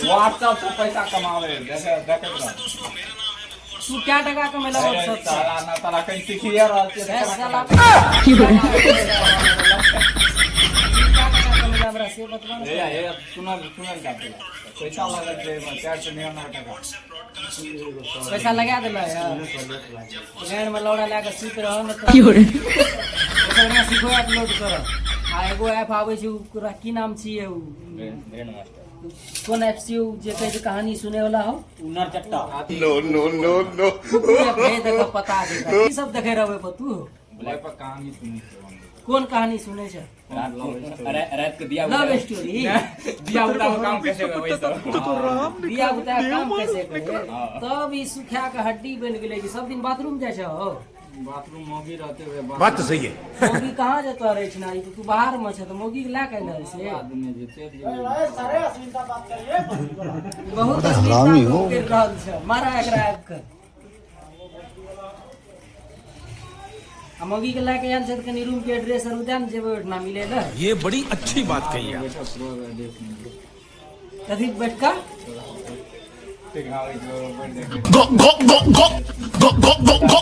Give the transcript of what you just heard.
WhatsApp से पैसा कमावे देखे देखे ना तू क्या टका कमेला व्हाट्सएप से साला ना तारा कहीं सीखिए रहा है साला क्या टका कमेला हमरा से बतवा ना ये सुनल का पैसा लगा दे 499 टका पैसा लगा देला यार गाड़ में लौड़ा लाके सीख रहो न तो ओकरा सीखो अपलोड करो आ एगो ऐप आबै छै ओकरा की नाम छियै उ ग्रैंड मास्टर कोन ऐप छियै उ जे कहै छै कहानी सुने वाला हो उनर चट्टा नो नो नो नो भेज दे के पता दे की सब देखे रहबे पर तू ब्लैक पर कहानी सुनी कोन कहानी सुने छै रात के दिया लव स्टोरी दिया उतार काम कैसे होगा वैसा दिया बुता काम कैसे करे तब ई सुखा के हड्डी बन गेलै कि सब दिन बाथरूम जाय छ हो बाथरूम मोगी रहते हुए बात तो सही है मोगी कहाँ जतो रहे छै ना ई तू बाहर में छ त मोगी के ला के ले से आदमी जे चेक बहुत हरामी हो कर रहल छ मारा एकरा आब के आ मोगी के ला के आयल छ त कनी रूम के एड्रेस और उदान जेबे ना मिले ना ये बड़ी अच्छी बात कही आप कथी बैठका गो गो गो गो गो गो गो गो